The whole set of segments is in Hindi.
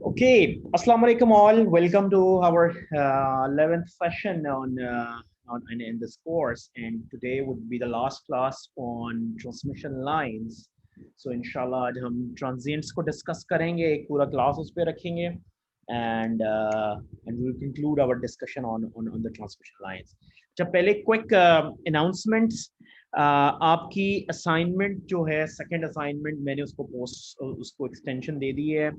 Okay, Assalamu alaikum all. Welcome to our 11th session in this course, and today would be the last class on transmission lines. So inshallah आज हम transients को discuss करेंगे, एक पूरा class उस पे रखेंगे, and we will conclude our discussion on the transmission lines. अच्छा पहले quick announcements. आपकी assignment जो है second assignment मैंने उसको extension दे दी है.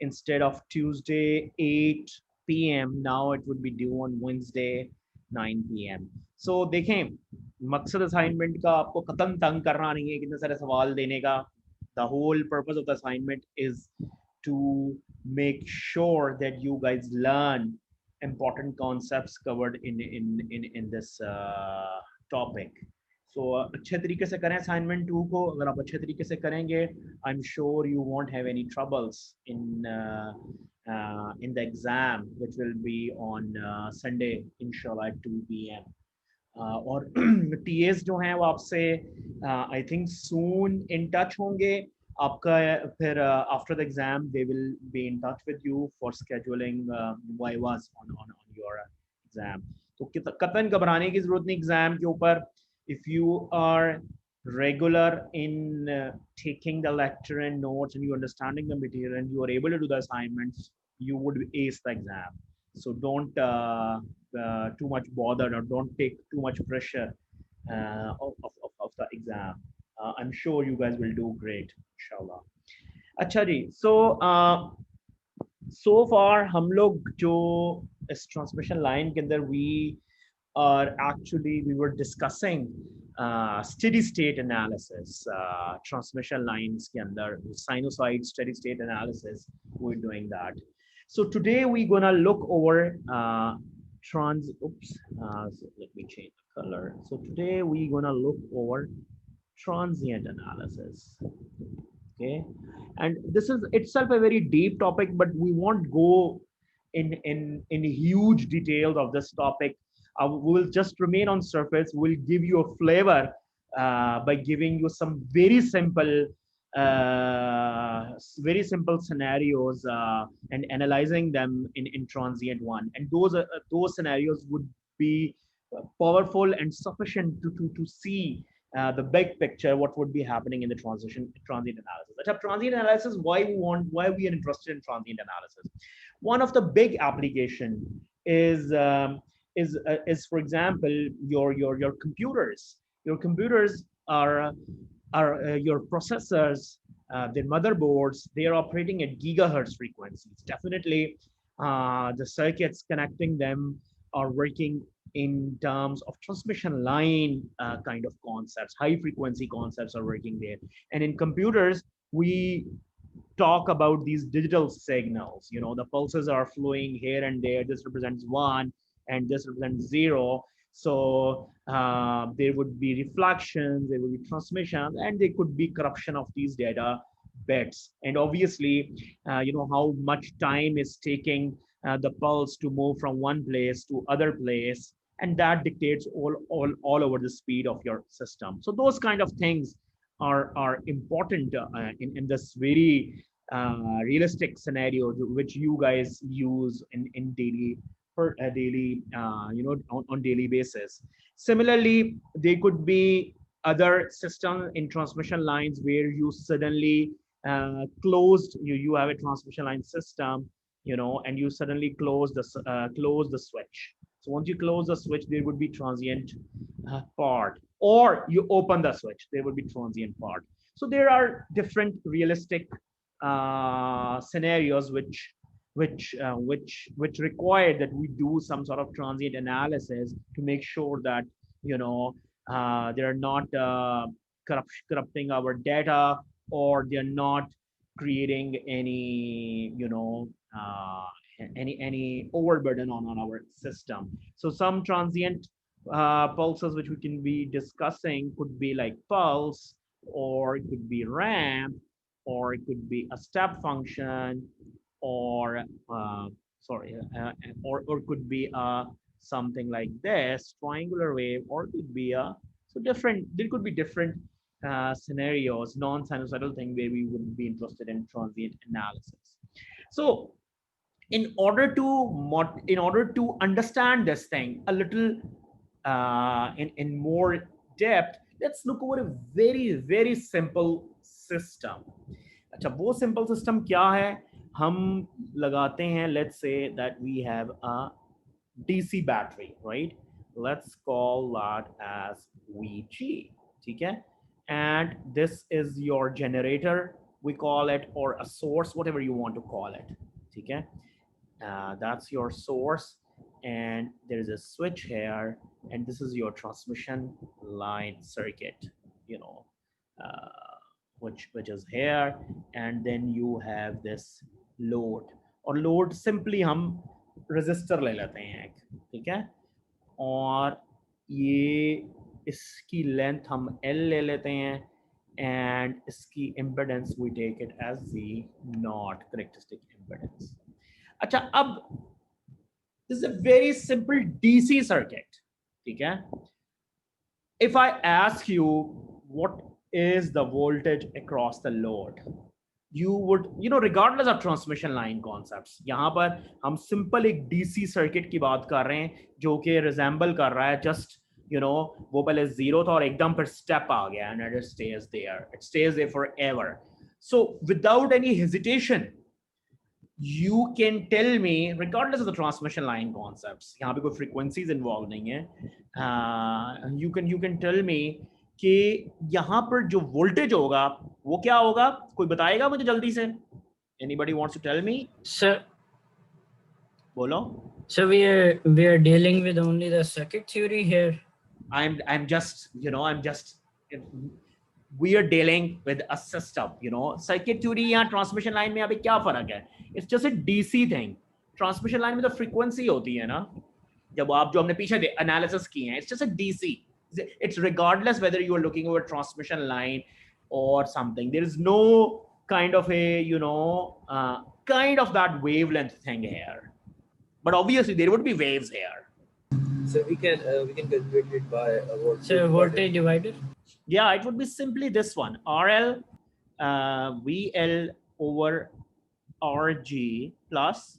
Instead of Tuesday 8 p.m. now it would be due on Wednesday 9 p.m. So देखें मकसद असाइनमेंट का आपको कतन तंग करना नहीं है कितने सारे सवाल देने का. The whole purpose of the assignment is to make sure that you guys learn important concepts covered in this topic. So अच्छे तरीके से करें assignment 2 को. अगर आप अच्छे तरीके से करेंगे I'm sure you won't have any troubles in the exam, which will be on Sunday, inshallah at 2 p.m. और TAs जो हैं वो आपसे I think soon in touch होंगे. आपका फिर after the exam they will be in touch with you for scheduling vivas on your exam. तो कतन घबराने की जरूरत नहीं एग्जाम के ऊपर. If you are regular in taking the lecture and notes and you understanding the material and you are able to do the assignments, you would ace the exam. So don't too much bothered or don't take too much pressure of the exam. I'm sure you guys will do great, inshallah. अच्छा जी, so far हम लोग जो इस ट्रांसमिशन लाइन के अंदर we were discussing steady state analysis. Transmission lines के अंदर sinusoid steady state analysis, we're doing that. So today we're gonna look over so let me change the color. So today we're gonna look over transient analysis. Okay, and this is itself a very deep topic, but we won't go in huge details of this topic. We will just remain on surface. We'll give you a flavor by giving you some very simple scenarios and analyzing them in transient one. And those scenarios would be powerful and sufficient to see the big picture, what would be happening in the transient analysis. Transient analysis, why we are interested in transient analysis. One of the big application is for example your computers. Your computers are your processors, their motherboards. They are operating at gigahertz frequencies. Definitely, the circuits connecting them are working in terms of transmission line kind of concepts. High frequency concepts are working there. And in computers, we talk about these digital signals. You know, the pulses are flowing here and there. This represents 1 and this represents 0. So there would be reflections, there would be transmission, and there could be corruption of these data bits. And obviously, you know how much time is taking the pulse to move from one place to other place, and that dictates all over the speed of your system. So those kind of things are important in this very realistic scenario which you guys use in daily you know on daily basis. Similarly, there could be other system in transmission lines where you suddenly you have a transmission line system, you know, and you suddenly close the switch. So once you close the switch, there would be transient part, or you open the switch, there would be transient part. So there are different realistic scenarios which require that we do some sort of transient analysis to make sure that, you know, they're not corrupting our data, or they're not creating any, you know, any overburden on our system. So some transient pulses which we can be discussing could be like pulse, or it could be ramp, or it could be a step function, or or it could be something like this triangular wave, or it could be there could be different scenarios, non-sinusoidal thing where we would be interested in transient analysis. So in order to understand this thing a little in more depth, let's look over a very simple system. अच्छा, वो simple system क्या है? हम लगाते हैं, let's say that we have a DC battery, right? Let's call that as VG. ठीक है? And this is your generator, we call it, or a source, whatever you want to call it. ठीक है? That's your source, and there is a switch here, and this is your transmission line circuit, you know, which is here, and then you have this load, और load simply हम resistor ले लेते हैं एक, ठीक है, और ये इसकी length हम L ले लेते हैं, and इसकी impedance we take it as the not characteristic impedance. अच्छा, अब this is a very simple DC circuit, ठीक है? If I ask you what is the voltage across the load, you would, you know, regardless of transmission line concepts, यहाँ पर हम simple एक DC circuit की बात कर रहे हैं जो कि resemble कर रहा है just, you know, वो पहले zero था और एकदम फिर step आ गया and it stays there forever. So without any hesitation, you can tell me, regardless of the transmission line concepts, यहाँ पे कोई frequencies involved नहीं है, you can tell me कि यहाँ पर जो voltage होगा वो क्या होगा? कोई बताएगा मुझे जल्दी से? Anybody wants to tell me? Sir, बोलो. so we are dealing with only the circuit theory here. I'm just, you know, we are dealing with a system, you know. Circuit theory या transmission line में अभी क्या फर्क है? It's just a DC thing. Transmission line में तो frequency होती है ना, जब आप जो हमने पीछे analysis किए हैं, it's just a DC. It's regardless whether you are looking over transmission line or something. There is no kind of a, you know, kind of that wavelength thing here. But obviously there would be waves here. So we can calculate it by a voltage. So voltage divider. Yeah, it would be simply this one, RL VL over RG plus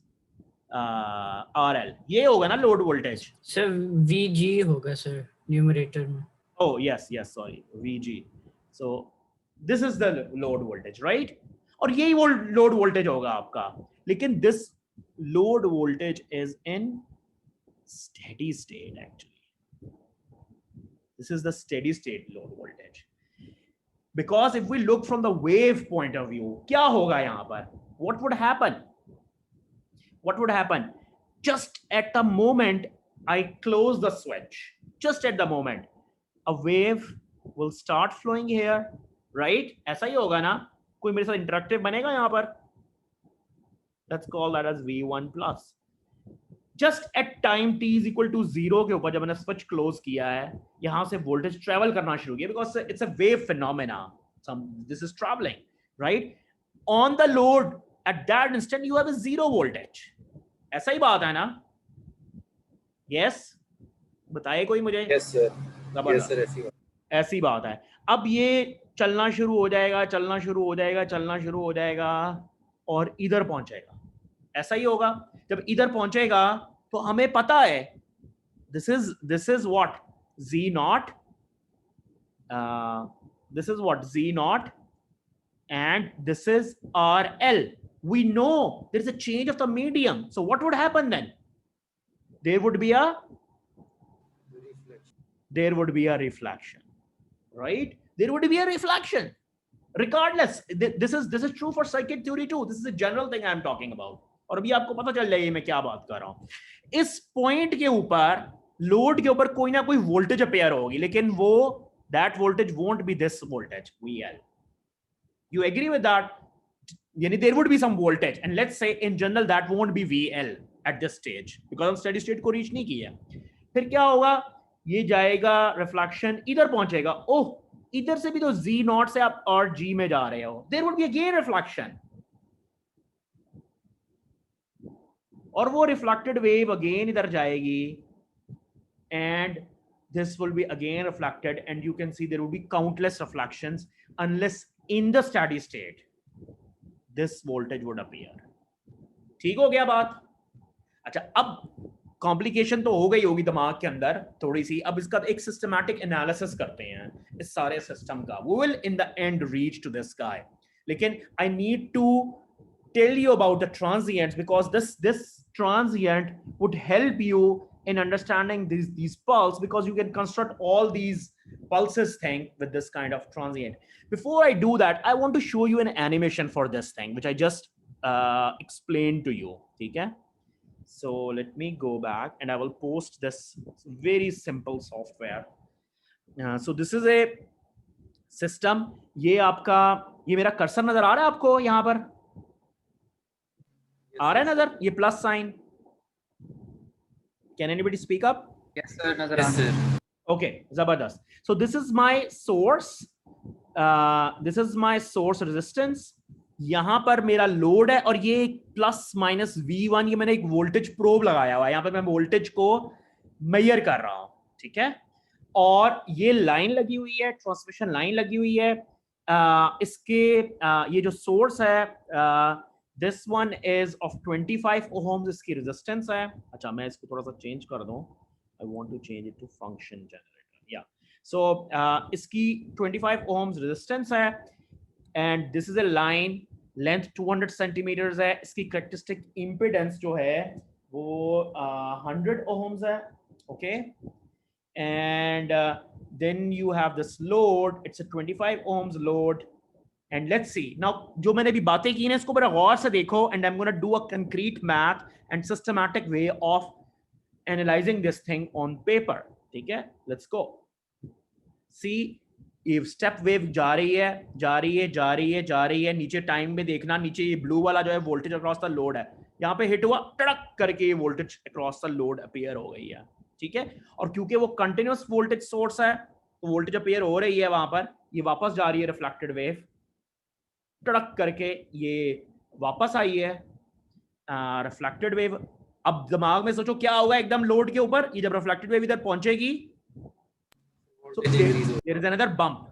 RL. ये होगा ना load voltage. So VG होगा sir numerator में. Oh yes, sorry, VG. So this is the load voltage, right? और यही load voltage होगा आपका. लेकिन this load voltage is in steady state actually. This is the steady state load voltage. Because if we look from the wave point of view, क्या होगा यहाँ पर? What would happen? What would happen? Just at the moment I close the switch, just at the moment, a wave will start flowing here, right? ऐसा ही होगा ना? कोई मेरे साथ interactive बनेगा यहाँ पर? Let's call that as V1 plus. Just at time t is equal to 0 के ऊपर जब मैंने switch close किया है, यहाँ से voltage travel करना शुरू किया because it's a wave phenomena. This is traveling, right? On the load at that instant you have a 0 voltage. ऐसा ही बात है ना? Yes? बताइए कोई मुझे? Yes sir. Yes sir, ऐसी बात है. अब ये चलना शुरू हो जाएगा और इधर पहुंचेगा. ऐसा ही होगा. जब इधर पहुंचेगा तो हमें पता है this is what Z naught, this is what Z naught, and this is RL. We know there is a change of the medium. So what would happen then? There would be a reflection, right? There would be a reflection. Regardless, this is true for circuit theory too. This is a general thing I'm talking about. और अभी आपको पता चल जाएगी मैं क्या बात कर रहा हूं. इस पॉइंट के ऊपर लोड के ऊपर कोई ना कोई वोल्टेज अपेयर होगी, लेकिन वो that voltage won't be this voltage VL. You agree with that? यानी there would be some voltage, and let's say in general that won't be VL at this stage because हम steady state को reach नहीं किया. फिर क्या होगा? ये जाएगा रिफ्लेक्शन, इधर पहुंचेगा. ओह, इधर से भी तो Z नॉट से आप और G में जा रहे हो. There would be again reflection. और वो reflected wave again इधर जाएगी, and this will be again reflected, and you can see there will be countless reflections unless in the steady state this voltage would appear. ठीक हो गया बात? अच्छा, अब कॉम्प्लिकेशन तो हो गई होगी दिमाग के अंदर थोड़ी सी, अब इसका एक सिस्टमैटिक एनालिसिस करते हैं इस सारे सिस्टम का. We will in the end reach to this guy, लेकिन I need to tell you about the transients because this transient would help you in understanding these pulse, because you can construct all these pulses thing with this kind of transient. Before I do that, I want to show you an animation for this thing which I just explained to you. Okay, so let me go back and I will post this very simple software. So this is a system. ये आपका, ये मेरा कर्सर नजर आ रहा है आपको यहाँ पर? आ रहा है नजर ये plus sign? Can anybody speak up? Yes sir, नजर आ रहा है। ओके, जबरदस्त. So this is my source, this is my source resistance. यहां पर मेरा लोड है और ये प्लस माइनस V1, ये मैंने एक वोल्टेज प्रोब लगाया हुआ है. यहां पर मैं वोल्टेज को मेजर कर रहा हूं, ठीक है. और ये लाइन लगी हुई है, ट्रांसमिशन लाइन लगी हुई है. इसके ये जो सोर्स है, this one is of 25 ohms इसकी रेजिस्टेंस है. अच्छा, मैं इसको थोड़ा सा चेंज कर दूं. I want to change it to function generator. या सो इसकी 25 ओहम्स रेजिस्टेंस है and this is a line, length 200 centimetres है. इसकी कैरेक्टरिस्टिक इंपेडेंस जो है वो 100 ओहम्स है. Okay, and then you have this load, it's a 25 ohms load. And let's see now, जो मैंने अभी बातें की ना इसको बड़ा गौर से देखो, and I'm going to do a concrete math and systematic way of analyzing this thing on paper. ठीक है, let's go. See, ये स्टेप वेव जा रही है, जा रही है, जा रही है, जा रही है. नीचे टाइम में देखना, नीचे ये ब्लू वाला जो है वोल्टेज अक्रॉस द लोड है, यहाँ पे हिट हुआ, टड़क करके ये voltage across the load appear हो गई है. ठीक है, और क्योंकि वो कंटिन्यूअस वोल्टेज सोर्स है तो वोल्टेज अपीयर हो रही है वहां पर, ये वापस जा रही है रिफ्लेक्टेड वेव, टड़क करके ये वापस आई है रिफ्लेक्टेड वेव. अब दिमाग में सोचो क्या होगा एकदम लोड के ऊपर, ये जब रिफ्लेक्टेड वेव इधर पहुंचेगी तो there is another bump,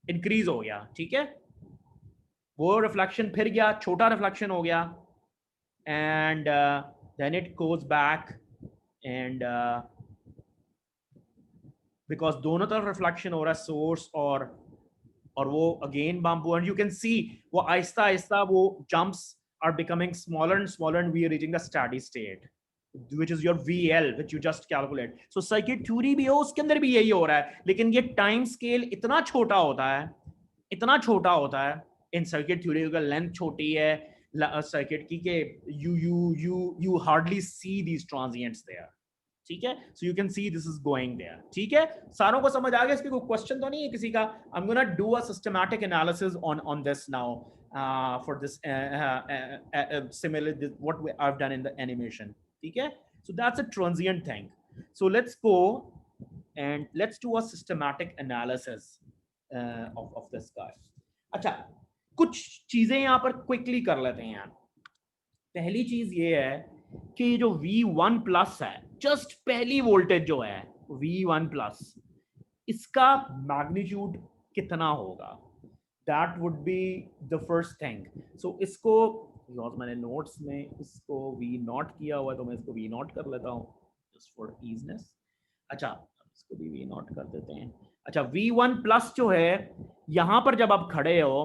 increase हो गया. ठीक है, वो रिफ्लेक्शन फिर गया, छोटा रिफ्लेक्शन हो गया and then it goes back and because दोनों तरफ रिफ्लेक्शन हो रहा है, सोर्स और वो अगेन बम्प हुआ. एंड यू कैन सी वो आहिस्ता आहिस्ता वो jumps are becoming smaller and smaller and we are reaching the steady state which is your VL which you just calculate. So circuit theory भी हो, उसके अंदर भी यही हो रहा है, लेकिन ये टाइम स्केल इतना छोटा होता है, इतना छोटा होता है इन सर्किट थ्योरी का. लेंथ छोटी है सर्किट की के you hardly see these transients there. ठीक है, so you can see this is going there. ठीक है, सारों को समझ आ गया? इसमें कोई क्वेश्चन तो नहीं है किसी का? I'm gonna do a systematic analysis on this now for this similar what I've done in the animation. ठीक है, so that's a transient thing. So let's go and let's do a systematic analysis of this guy. अच्छा, कुछ चीजें यहाँ पर क्विकली कर लेते हैं. पहली चीज ये है कि जो V1 प्लस है, जस्ट पहली वोल्टेज जो है V1 प्लस, इसका मैग्नीट्यूड कितना होगा? That would be the first thing. So इसको मैंने नोट्स में इसको V0 किया हुआ है तो मैं इसको V0 कर लेता हूँ जस्ट फॉर ईजनेस. अच्छा, इसको भी V0 कर देते हैं. अच्छा, V1 प्लस जो है यहाँ पर जब आप खड़े हो,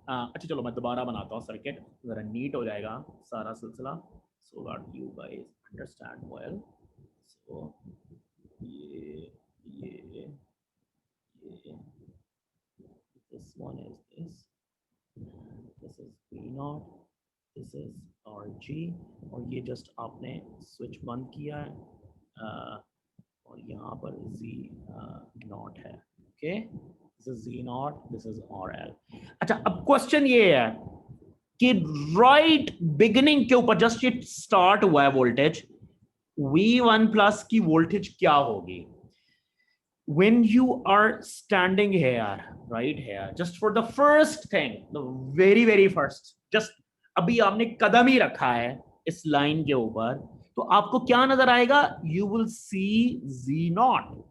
अच्छा चलो मैं दोबारा बनाता हूँ सर्किट, जरा नीट हो जाएगा सारा सिलसिला, so that you guys understand well. So ये this one is this is V0, this is RG, और ये जस्ट आपने स्विच बंद किया है और यहाँ पर Z0 है. Okay, this is Z0, this is RL. अच्छा, अब क्वेश्चन ये है कि राइट बिगिनिंग के ऊपर जस्ट ये स्टार्ट हुआ है वोल्टेज, V1 प्लस की वोल्टेज क्या होगी when you are standing here, right here, just for the first thing, the very first, just अभी आपने कदम ही रखा है इस लाइन के ऊपर, तो आपको क्या नजर आएगा? You will see Z0.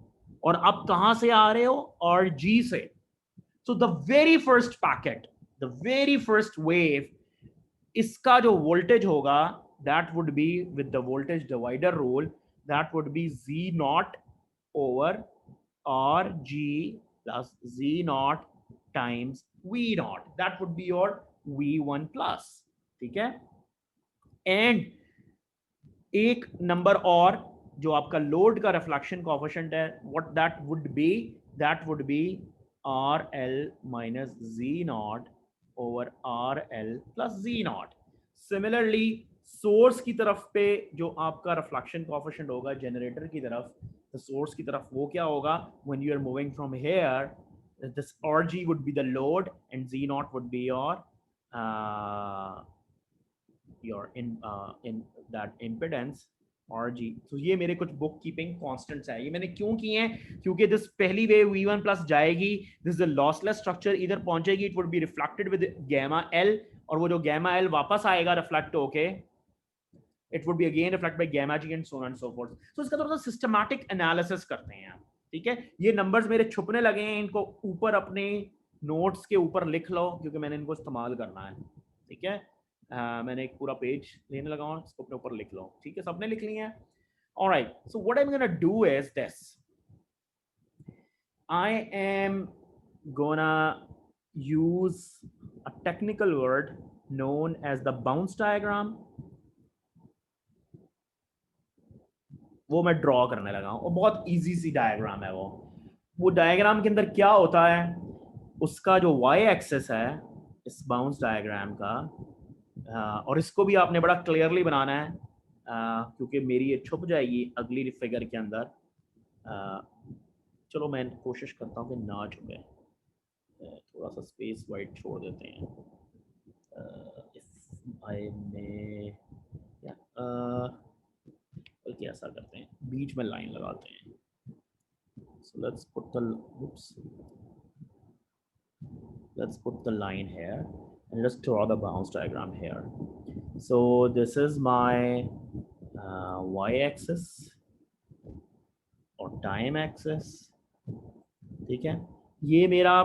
और आप कहां से आ रहे हो? RG से. So the very first packet, the very first wave, इसका जो वोल्टेज होगा that would be with the voltage divider rule, that would be Z naught over RG plus Z naught times V naught. That would be your V1 plus. ठीक है. एंड एक नंबर और जो आपका लोड का रिफ्लेक्शन कोएफिशिएंट है, what that would be R L minus G naught over R L plus G naught. Similarly source की तरफ पे जो आपका रिफ्लेक्शन कोएफिशिएंट होगा जनरेटर की तरफ, तो सोर्स की तरफ वो क्या होगा, when you are moving from here, this RG would be the load and Z naught would be your in that impedance RG. So ये मेरे कुछ बुक कीपिंग कॉन्स्टेंट्स है. ये मैंने क्यों किए हैं, क्योंकि दिस पहली वे V1 प्लस जाएगी, this is a lossless structure, इधर पहुंचेगी, it would be reflected with gamma L, और वो जो गैमा L वापस आएगा रिफ्लेक्ट होके, it would be again reflect by gamma G and so on and so forth. So इसका थोड़ा सा सिस्टमैटिक एनालिसिस करते हैं. ठीक है, ये नंबर्स मेरे छुपने लगे हैं, इनको ऊपर अपने नोट्स के ऊपर लिख लो, क्योंकि मैंने इनको इस्तेमाल करना है. ठीक है, मैंने एक पूरा पेज लेने लगा हूं, इसको अपने ऊपर लिख लो. ठीक है, सबने लिख लिया है. Alright, so what I am gonna do is this, I am gonna use a technical word known as the bounce diagram. वो मैं ड्रॉ करने लगा हूँ, और बहुत इजी सी डायग्राम है वो डायग्राम के अंदर क्या होता है, उसका जो y एक्सेस है इस बाउंस डायग्राम का, और इसको भी आपने बड़ा क्लियरली बनाना है, क्योंकि मेरी ये छुप जाएगी अगली फिगर के अंदर. चलो मैं कोशिश करता हूँ कि ना छुपे, थोड़ा सा स्पेस वाइड छोड़ देते हैं. बल्कि ऐसा करते हैं, बीच में लाइन लगाते हैं. So let's put the line here and let's draw the bounce diagram here. So this is my y-axis or time axis. ठीक है, ये मेरा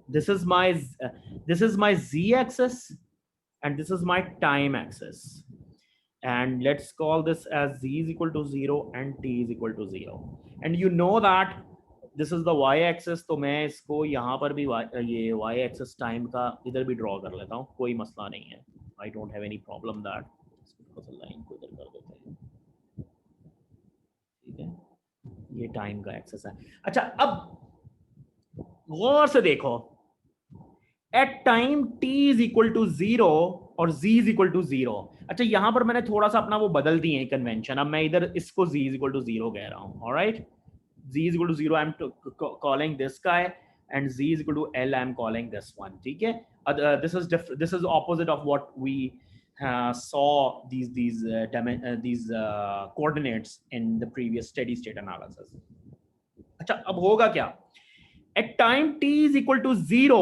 this is my z-axis and this is my time axis. And let's call this as z is equal to 0 and t is equal to 0. And you know that this is the y-axis, तो मैं इसको यहाँ पर भी ये y-axis टाइम का इधर भी ड्रॉ कर लेता हूँ, कोई मसला नहीं है. I don't have any problem that. Line को इधर कर देते हैं. ठीक है, ये टाइम का एक्सेस है. अच्छा, अब गौर से देखो, at time t is equal to 0 और z is equal to 0. अच्छा, यहां पर मैंने थोड़ा सा अपना वो बदल दिए हैं कन्वेंशन. अब मैं इधर इसको z is equal to 0 कह रहा हूं. Alright, z is equal to 0 I'm calling this guy, and z is equal to L I'm calling this one. ठीक है, this is opposite of what we saw these coordinates in the previous steady state analysis. अच्छा, अब होगा क्या, at time t is equal to 0,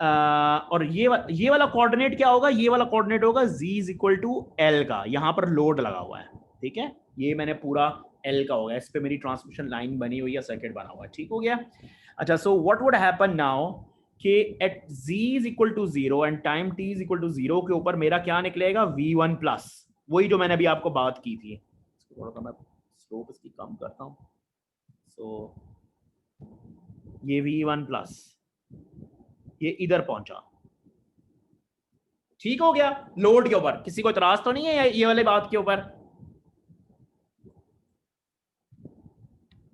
और ये वाला कोऑर्डिनेट क्या होगा, ये वाला कोऑर्डिनेट होगा z is equal to L का. यहां पर लोड लगा हुआ है. ठीक है, ये मैंने पूरा L का होगा, इस पे मेरी ट्रांसमिशन लाइन बनी हुई है, सर्किट बना हुआ है. ठीक हो गया. अच्छा, so what would happen now कि at z is equal to 0 and time t is equal to 0 के ऊपर मेरा क्या निकलेगा, v1 प्लस, वही जो मैंने अभी आपको बात की थी. थोड़ा सा मैं स्लोप इसकी कम करता हूं. सो ये v1 प्लस ये इधर पहुंचा. ठीक हो गया. लोड के ऊपर किसी को इतराज तो नहीं है ये वाले बात के ऊपर?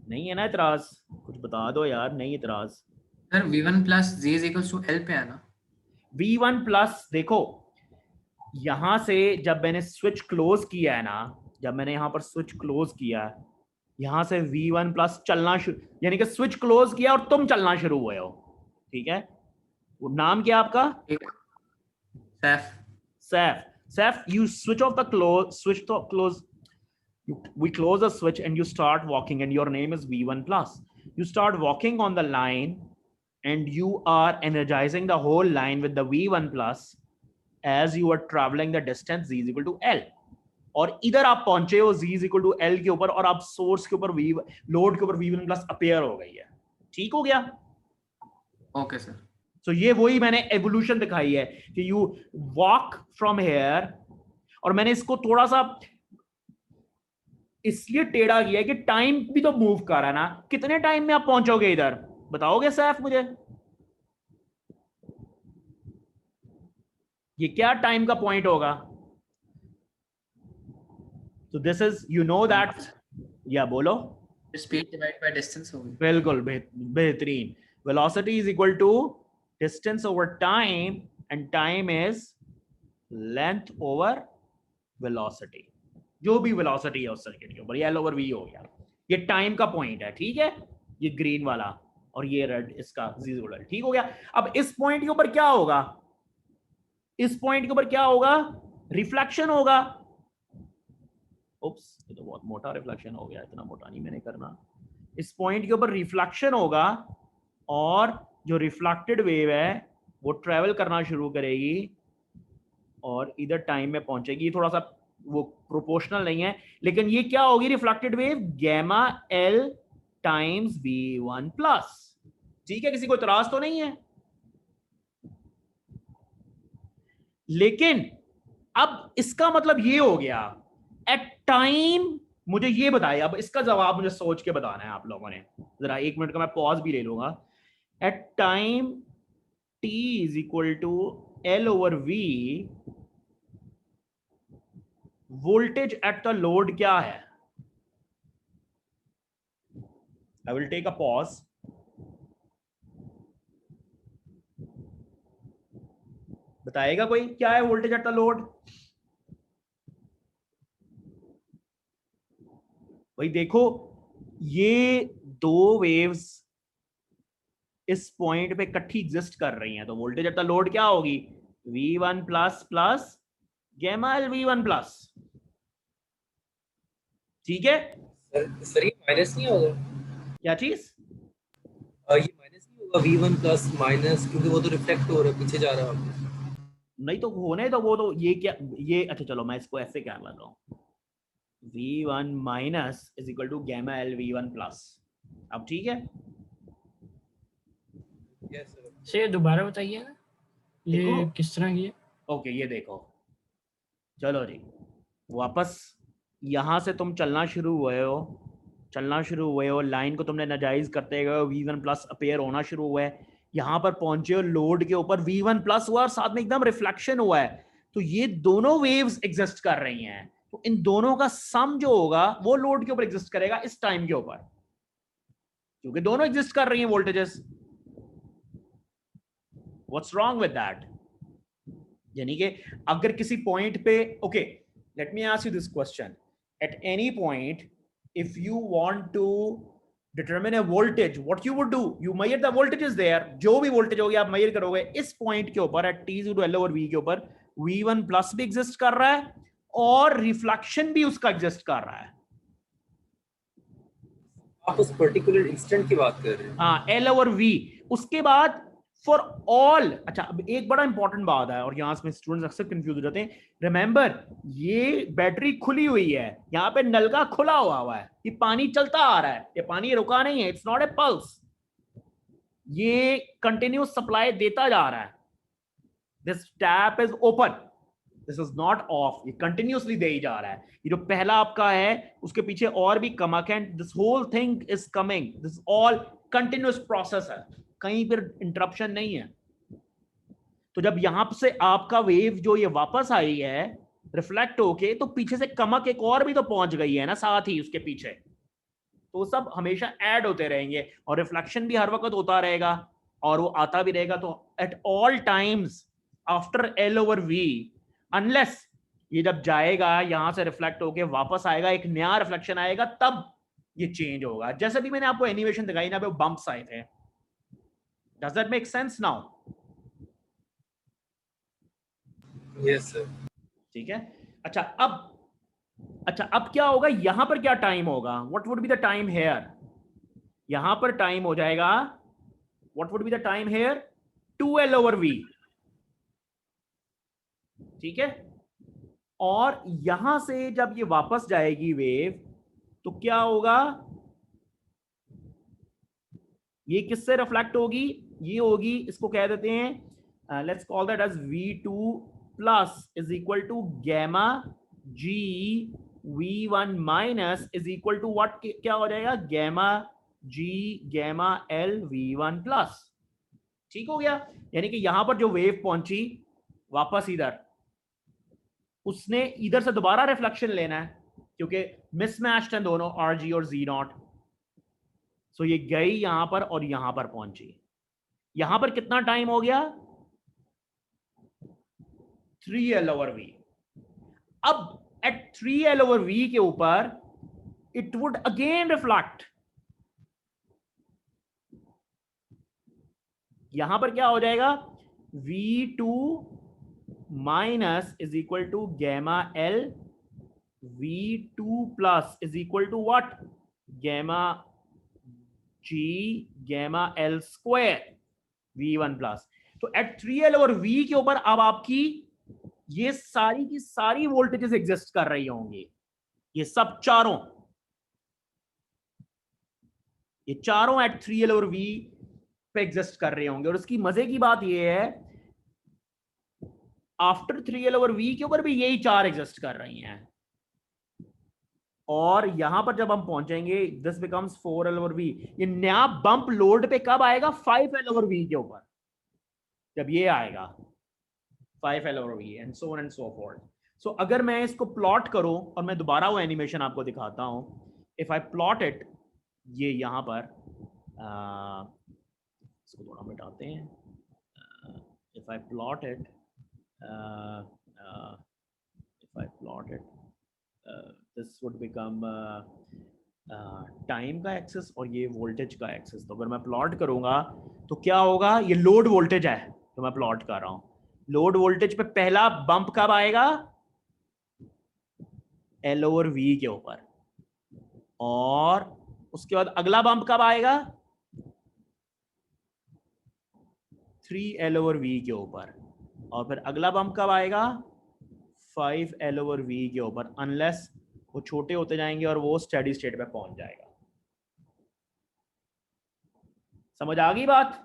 नहीं है ना इतराज? कुछ बता दो यार. नहीं इतराज sir, v1 plus z is equal to L पे है ना. v1 प्लस, देखो यहां से जब मैंने स्विच क्लोज किया है ना, जब मैंने यहां पर स्विच क्लोज किया है, यहां से v1 प्लस चलना शुरू, यानी कि स्विच क्लोज किया और तुम चलना शुरू हुए हो. ठीक है, वो नाम क्या आपका? Saf. You switch off the close. We close the switch and you start walking, and your name is V1 plus. You start walking on the line and you are energizing the whole line with the V1 plus as you are traveling the distance z is equal to L. और इधर आप पहुंचे हो z is equal to L के ऊपर, और आप सोर्स के ऊपर लोड के ऊपर V1 प्लस अपेयर हो गई है. ठीक हो गया? Okay sir. So ये वही मैंने एवोल्यूशन दिखाई है कि यू वॉक फ्रॉम हेयर, और मैंने इसको थोड़ा सा इसलिए टेढ़ा किया है कि टाइम भी तो मूव कर रहा है ना। कितने टाइम में आप पहुंचोगे इधर, बताओगे सैफ मुझे? ये क्या टाइम का पॉइंट होगा? तो this is, you know that, या बोलो। स्पीड डिवाइड बाय डिस्टेंस होगी। बिल्कुल बेहतरीन। Velocity is equal to distance over time, and time is length over velocity. जो भी वेलोसिटी है उस सर्किट के ऊपर, एल ओवर वी हो गया। ये टाइम का पॉइंट है, ठीक है, ये ग्रीन वाला, और ये रेड इसका जीरो, ठीक हो गया। अब इस पॉइंट के ऊपर क्या होगा? इस पॉइंट के ऊपर क्या होगा? रिफ्लेक्शन होगा। उप्स, ये तो बहुत मोटा रिफ्लेक्शन हो गया, इतना मोटा नहीं मैंने करना। इस पॉइंट के ऊपर रिफ्लेक्शन होगा, और जो रिफ्लेक्टेड वेव है वो ट्रेवल करना शुरू करेगी और इधर टाइम में पहुंचेगी। थोड़ा सा वो प्रोपोर्शनल नहीं है, लेकिन ये क्या होगी reflected wave? Gamma L times v1 plus. ठीक है, किसी को इतराज तो नहीं है? लेकिन अब इसका मतलब ये हो गया एट टाइम, मुझे ये बताइए, अब इसका जवाब मुझे सोच के बताना है आप लोगों ने। जरा 1 मिनट का मैं पॉज भी ले लूंगा। At time t is equal to L over V, voltage at the load क्या है? I will take a pause. बताएगा कोई क्या है वोल्टेज एट द लोड? भाई देखो, ये दो वेव्स इस पॉइंट पे इकट्ठी एग्जिस्ट कर रही हैं, तो वोल्टेज एट द लोड क्या होगी? V1 plus plus gamma L V1 plus. ठीक है, सर ये माइनस नहीं होगा? क्या चीज? ये माइनस नहीं होगा V1 प्लस माइनस, क्योंकि वो तो रिफ्लेक्ट हो रहा है, पीछे जा रहा है। नहीं तो होने तो वो तो ये क्या, ये अच्छा चलो मैं इसको ऐसे क्या कर रहा हूं, V1 minus is equal to gamma L V1 plus. अब ठीक है, यस सर। से दोबारा बताइए ना, ये देखो। किस तरह की है? ओके, ये देखो, चलो जी, वापस यहां से तुम चलना शुरू हुए हो, लाइन को तुमने नाजायज करते गए हो, V1 प्लस अपेयर होना शुरू हुआ है, यहां पर पहुंचे हो, लोड के ऊपर V1 प्लस हुआ और साथ में एकदम रिफ्लेक्शन हुआ है, तो ये दोनों वेव्स एग्जिस्ट कर रही हैं, तो इन दोनों का सम जो होगा वो लोड के ऊपर एग्जिस्ट करेगा इस टाइम के ऊपर, क्योंकि दोनों एग्जिस्ट कर रही हैं voltages. What's wrong with that? यानी कि अगर किसी पॉइंट पे, okay let me ask you this question, at any point if you want to determine a voltage, what you would do? You measure the voltages there, जो भी वोल्टेज होगी आप मेजर करोगे इस पॉइंट के ऊपर at t equal to L over V के ऊपर, V1 प्लस भी एग्जिस्ट कर रहा है और रिफ्लेक्शन भी उसका एग्जिस्ट कर रहा है। आप उस पर्टिकुलर इंस्टेंट की बात कर रहे हैं? हाँ, L ओवर V। उसके बाद फॉर ऑल, अच्छा अब एक बड़ा इंपॉर्टेंट बात है और यहां से स्टूडेंट्स अक्सर कंफ्यूज हो जाते हैं। रिमेंबर, ये बैटरी खुली हुई है, यहाँ पे नलका खुला हुआ है, ये पानी चलता आ रहा है, ये पानी रुका नहीं है, इट्स नॉट ए पल्स, ये कंटिन्यूस सप्लाई देता जा रहा है। This tap is open, this is not of, ये कंटिन्यूसली दे ही जा रहा है। ये जो पहला आपका है उसके पीछे और भी कमक है, this whole thing is coming, this all continuous process है, कहीं पर इंटरप्शन नहीं है। तो जब यहां से आपका वेव जो ये वापस आई है रिफ्लेक्ट होके, तो पीछे से कमक एक और भी तो पहुंच गई है ना साथ ही उसके पीछे, तो सब हमेशा ऐड होते रहेंगे और रिफ्लेक्शन भी हर वक्त होता रहेगा और वो आता भी रहेगा। तो at all times after L over V, unless ये जब जाएगा यहां से रिफ्लेक्ट होके वापस आएगा, एक नया रिफ्लेक्शन आएगा, तब ये चेंज होगा। जैसे भी मैंने आपको एनिमेशन दिखाई ना, बम्प्स आए थे। Does that make sense now? Yes sir. ठीक है, अच्छा अब क्या होगा, यहां पर क्या टाइम होगा? What would be the time here? यहां पर टाइम हो जाएगा, what would be the time here? 2L over V। ठीक है, और यहां से जब ये वापस जाएगी वेव, तो क्या होगा? ये किससे रिफ्लेक्ट होगी? ये होगी, इसको कह देते हैं, let's call that as V2 plus is equal to gamma G V1 minus is equal to what, क्या हो जाएगा, gamma G gamma L V1 plus. ठीक हो गया। यानी कि यहां पर जो वेव पहुंची वापस इधर, उसने इधर से दोबारा रिफ्लेक्शन लेना है क्योंकि मिसमैच्ड हैं दोनों RG और Z0। सो ये गई यहां पर और यहां पर पहुंची। यहां पर कितना टाइम हो गया, 3L/V। अब एट 3L/V के ऊपर इट वुड अगेन रिफ्लेक्ट। यहां पर क्या हो जाएगा, V2 minus is equal to gamma L V2 plus is equal to what, gamma G gamma L square V1 plus. तो एट 3L/V के ऊपर अब आपकी ये सारी की सारी वोल्टेजेस एग्जिस्ट कर रही होंगी, ये सब चारों, ये चारों एट 3L/V पे एग्जिस्ट कर रहे होंगे। और उसकी मजे की बात ये है, आफ्टर 3L/V के ऊपर भी यही चार एग्जिस्ट कर रही हैं। और यहां पर जब हम पहुंचेंगे, दिस बिकम्स 4L/V। ये नया बंप लोड पे कब आएगा, 5L/V के ऊपर, जब ये आएगा 5L/V and so on and so forth. So अगर मैं इसको प्लॉट करूं, और मैं दोबारा वो एनिमेशन आपको दिखाता हूं, इफ आई प्लॉट इट, ये यहां पर इसको थोड़ा मिटाते हैं, if I plot it, if I plot it, this would become time का एक्सेस और ये वोल्टेज का एक्सेस। तो अगर मैं प्लॉट करूंगा तो क्या होगा, ये लोड वोल्टेज है तो मैं प्लॉट कर रहा हूं। लोड वोल्टेज पे पहला बंप कब आएगा, L/V के ऊपर, और उसके बाद अगला बंप कब आएगा, 3L/V के ऊपर, और फिर अगला बंप कब आएगा, 5L/V के ऊपर, अनलेस वो छोटे होते जाएंगे और वो स्टेडी स्टेट पे पहुंच जाएगा। समझ आ गई बात?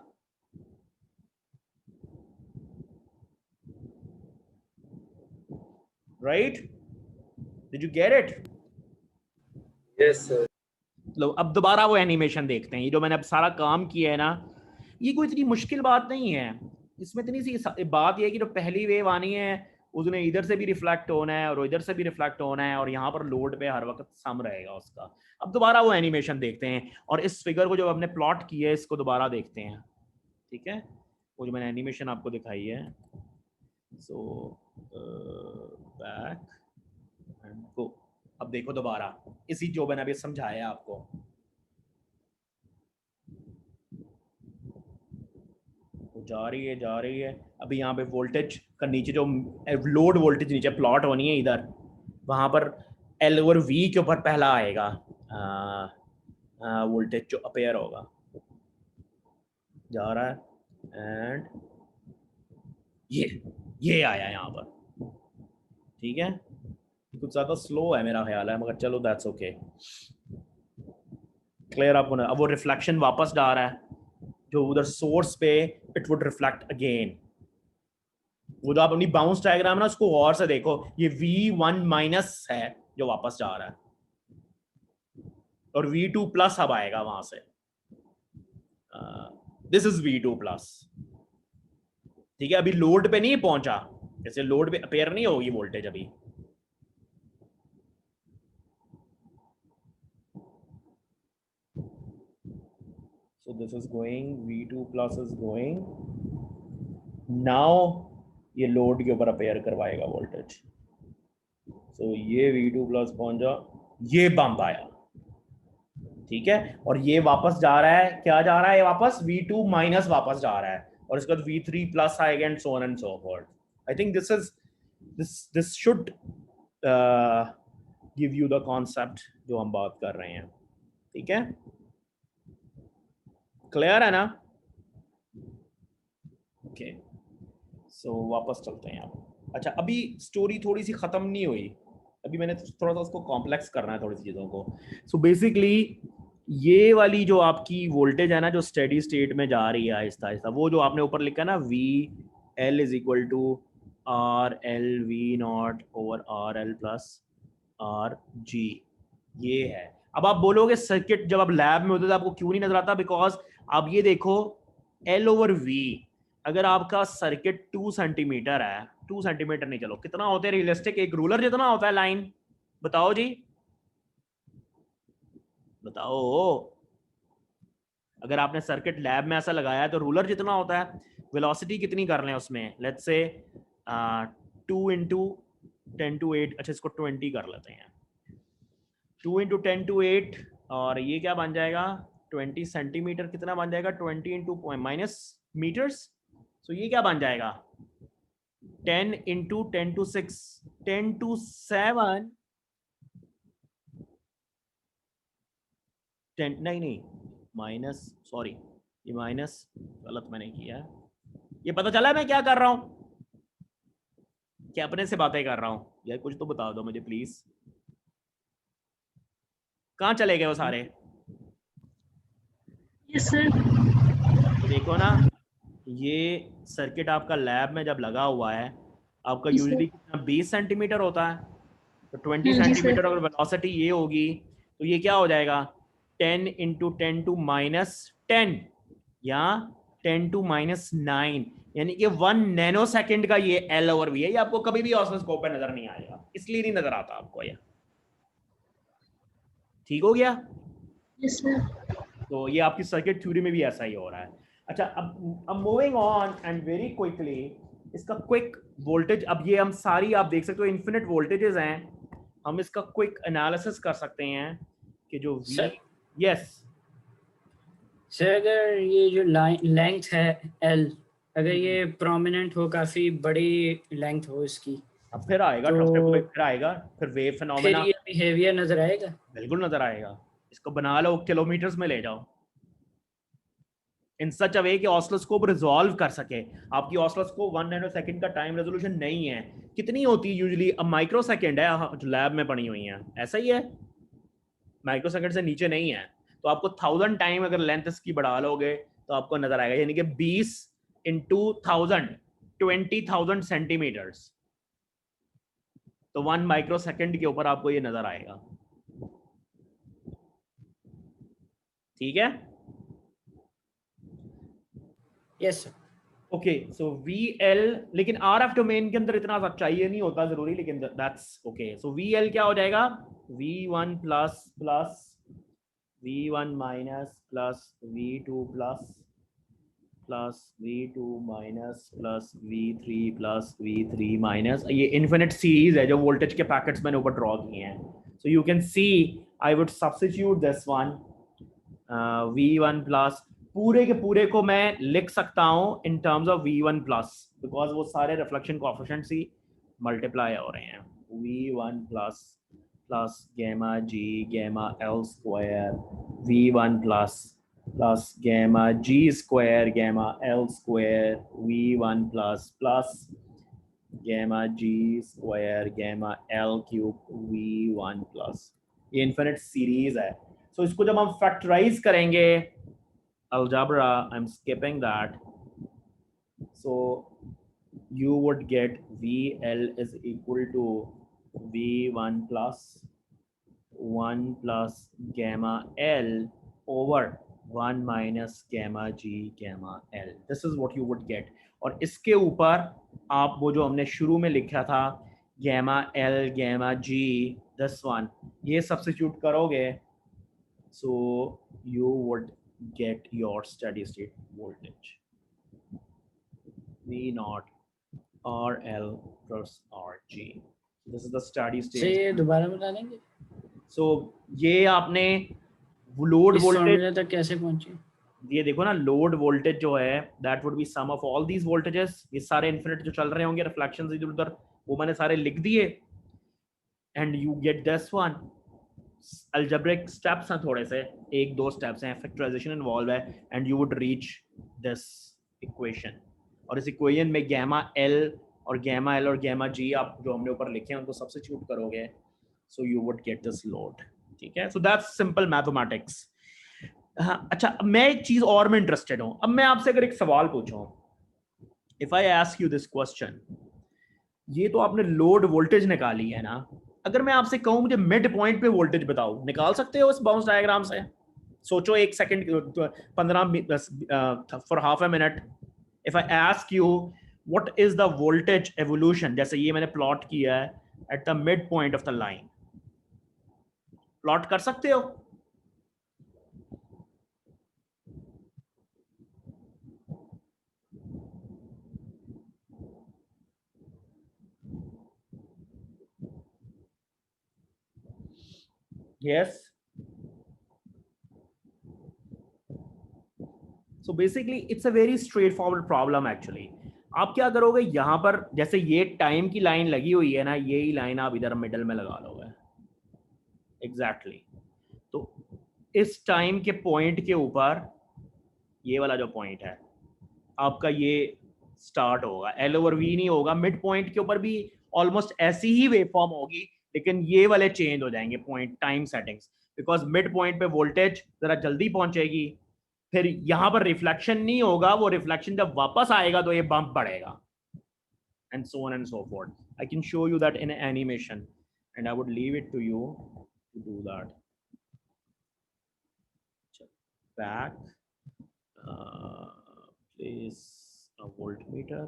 Right, did you get it? Yes sir. लो अब दोबारा वो एनिमेशन देखते हैं। ये जो मैंने अब सारा काम किया है ना, ये कोई इतनी मुश्किल बात नहीं है। इसमें इतनी सी बात ये है कि जो पहली वेव आनी है उसने इधर से भी रिफ्लेक्ट होना है और इधर से भी रिफ्लेक्ट होना है, और यहाँ पर लोड पे हर वक्त सम रहेगा उसका। अब दोबारा वो एनिमेशन देखते हैं और इस फिगर को जो हमने प्लॉट किया है इसको दोबारा देखते हैं। ठीक है, वो जो मैंने एनिमेशन आपको दिखाई है, सो बैक एंड गो। अब देखो दोबारा इसी जो मैंने अभी समझाया आपको, जा रही है। अभी यहाँ पे वोल्टेज का नीचे जो लोड वोल्टेज नीचे प्लॉट होनी है इधर, वहां पर L/V के ऊपर पहला आएगा वोल्टेज जो अपेयर होगा, जा रहा है, एंड ये आया यहाँ पर। ठीक है, कुछ ज्यादा स्लो है मेरा ख्याल है, मगर चलो दैट्स ओके। क्लियर आपको ना? अब वो रिफ्लेक्शन वापस जा रहा है जो उधर सोर्स पे, इट वुड रिफ्लेक्ट अगेन। वो जो आप अपनी बाउंस डायग्राम है ना, उसको और से देखो, ये V1 माइनस है जो वापस जा रहा है, और V2 प्लस अब आएगा वहां से। This is V2 plus. ठीक है, अभी लोड पे नहीं पहुंचा, जैसे लोड पे अपेयर नहीं होगी वोल्टेज अभी। So this is going, V2 plus is going, now ये लोड के ऊपर अपेयर करवाएगा वोल्टेज। सो ये V2 प्लस पहुंचा, ये बम्प आया। ठीक है, और ये वापस जा रहा है, क्या जा रहा है, ये वापस V2 माइनस वापस जा रहा है, और इसके बाद V3 प्लस आएगा, and so on and so fourth. I think this should give you the concept जो हम बात कर रहे हैं। ठीक है, क्लियर है ना? ओके, सो वापस चलते हैं आप। अच्छा, अभी स्टोरी थोड़ी सी खत्म नहीं हुई, अभी मैंने थोड़ा सा उसको कॉम्प्लेक्स करना है थोड़ी सी चीजों को। सो बेसिकली ये वाली जो आपकी वोल्टेज है ना, जो स्टेडी स्टेट में जा रही है आहिस्ता आहिस्ता, वो जो आपने ऊपर लिखा ना, VL is equal to R L V naught over R L plus R G, ये है। अब आप बोलोगे सर्किट जब आप लैब में होते तो आपको क्यों नहीं नजर आता? बिकॉज आप ये देखो एल ओवर वी, अगर आपका सर्किट 2 सेंटीमीटर है, 2 सेंटीमीटर नहीं, चलो कितना होता है रियलिस्टिक, एक रूलर जितना होता है लाइन, बताओ जी बताओ। अगर आपने सर्किट लैब में ऐसा लगाया है तो रूलर जितना होता है। वेलोसिटी कितनी कर लें उसमें, लेट्स से 2 × 10⁸, अच्छा इसको 20 कर लेते हैं, 2 × 10⁸, और ये क्या बन जाएगा 20 सेंटीमीटर, कितना बन जाएगा 20 इंटू माइनस मीटर्स, तो ये क्या बन जाएगा 10 इंटू 10⁶, 10⁷, 10 नहीं माइनस, सॉरी ये माइनस गलत मैंने किया है। ये पता चला मैं क्या कर रहा हूं, क्या अपने से बातें कर रहा हूं यार, कुछ तो बता दो मुझे प्लीज। कहाँ चले गए वो सारे? Yes sir. देखो ना, ये सर्किट आपका लैब में जब लगा हुआ है, आपका जी सर। यूजुअली कितना 20 सेंटीमीटर होता है, तो 20 जी सेंटीमीटर सर। अगर वेलोसिटी ये होगी तो ये क्या हो जाएगा 10 इंटू 10⁻10 या 10⁻9, यानी कि 1 नैनो सेकेंड का ये एल ओवर वी है। ये आपको कभी भी ऑसिलोस्कोप पे नजर नहीं आएगा, इसलिए नहीं नजर आता आपको ये। ठीक हो गया? Yes sir. तो ये आपकी सर्किट थ्योरी में भी ऐसा ही हो रहा है। अच्छा, अब moving on and very quickly, इसका क्विक वोल्टेज, अब ये हम सारी आप देख सकते हो इन्फिनिट वोल्टेजेस हैं, हम इसका क्विक एनालिसिस कर सकते हैं कि जो वी, सर यस सर अगर ये जो लेंथ है एल, अगर ये प्रोमिनेंट हो, काफी बड़ी लेंथ हो इसकी, अब फिर आएगा तो ट्रस्टेड पॉइंट, फिर आएगा, फिर वेव फिर फिनोमेना ये बिहेवियर नजर आएगा। बिल्कुल नजर आएगा। इसको बना लो, किलोमीटर्स में ले जाओ, इन सच अ वे कि ऑसिलोस्कोप रिजॉल्व कर सके। आपकी ऑसिलोस्कोप 1 नैनो सेकंड का टाइम रेजोल्यूशन नहीं है, कितनी होती है यूजुअली, अब माइक्रो सेकंड है जो लैब में पड़ी हुई है, ऐसा ही है, माइक्रो सेकंड से नीचे नहीं है। तो आपको 1000 टाइम अगर लेंथ इसकी बढ़ा लोगे तो आपको नजर आएगा, यानी कि 20 इंटू 1000, 20,000 सेंटीमीटर्स, तो 1 माइक्रो सेकंड के ऊपर आपको ये नजर आएगा। ठीक है, yes sir. Okay so V L, लेकिन आर एफ डोमेन के अंदर इतना चाहिए नहीं होता जरूरी, लेकिन that's okay. So V L क्या हो जाएगा, V1 plus plus V1 minus plus V2 plus plus V2 minus plus V3 plus V3 minus, ये इन्फिनिट सीरीज है जो वोल्टेज के पैकेट्स मैंने ऊपर ड्रॉ किए हैं। So you can C I would substitute this one V1 plus, पूरे के पूरे को मैं लिख सकता हूं in terms of V1 plus, because वो सारे रिफ्लेक्शन कोएफिशिएंट्स ही मल्टीप्लाई हो रहे हैं। V1 plus plus gamma G gamma L square V1 plus plus gamma G square gamma L square V1 plus plus gamma G square gamma L cube V1 plus, ये इन्फिनिट सीरीज है। सो इसको जब हम फैक्टराइज करेंगे, algebra I'm skipping that, so you would get VL is equal to V1 plus 1 plus gamma L over 1 minus gamma G gamma L, this is what you would get। और इसके ऊपर आप वो जो हमने शुरू में लिखा था gamma L gamma G, this one, ये सब्स्टिट्यूट करोगे, so you would get your steady state voltage V naught RL plus RG, this is the steady से state। ये दोबारा बता देंगे so ये आपने लोड इस वोल्टेज, फॉर्मूले तक कैसे पहुंचे? ये देखो ना, लोड वोल्टेज जो है that would be sum of all these voltages, ये सारे इन्फिनिट जो चल रहे होंगे रिफ्लेक्शंस इधर उधर, वो मैंने सारे लिख दिए, and you get this one. Algebraic steps हैं थोड़े से, एक दो स्टेप्स हैं, फैक्टराइजेशन इन्वॉल्व है, and you would reach this equation. और इस इक्वेशन में गैमा एल और गैमा जी आप जो हमने ऊपर लिखे हैं उनको सब्स्टिट्यूट करोगे, so you would get this load. ठीक है, सो दैट्स सिंपल मैथमेटिक्स। हाँ, अच्छा मैं एक चीज और में इंटरेस्टेड हूं। अब मैं आपसे अगर एक सवाल पूछूं, if I ask you this question ये तो आपने लोड वोल्टेज निकाली है ना, अगर मैं आपसे कहूं मुझे मिड पॉइंट पे वोल्टेज बताओ, निकाल सकते हो इस बाउंस डायग्राम से? सोचो एक second, 15 for half a minute, if I ask you what is the voltage evolution, जैसे ये मैंने प्लॉट किया है at the mid point of the line, plot कर सकते हो? Yes. So basically it's a very straight forward problem actually. आप क्या करोगे, यहां पर जैसे ये टाइम की लाइन लगी हुई है ना, यही लाइन आप इधर मिडल में लगा लोगे एग्जैक्टली तो इस टाइम के पॉइंट के ऊपर ये वाला जो पॉइंट है आपका, ये स्टार्ट होगा, एल ओवर वी नहीं होगा, मिड पॉइंट के ऊपर भी ऑलमोस्ट ऐसी ही वेव फॉर्म होगी, लेकिन ये वाले चेंज हो जाएंगे point time settings, because mid point पे वोल्टेज जरा जल्दी पहुंचेगी, फिर यहां पर रिफ्लेक्शन नहीं होगा, वो रिफ्लेक्शन जब वापस आएगा तो ये बम्प बढ़ेगा, and so on and so forth. I can show you that in animation, and I would leave it to you to do that. Back, place a voltmeter,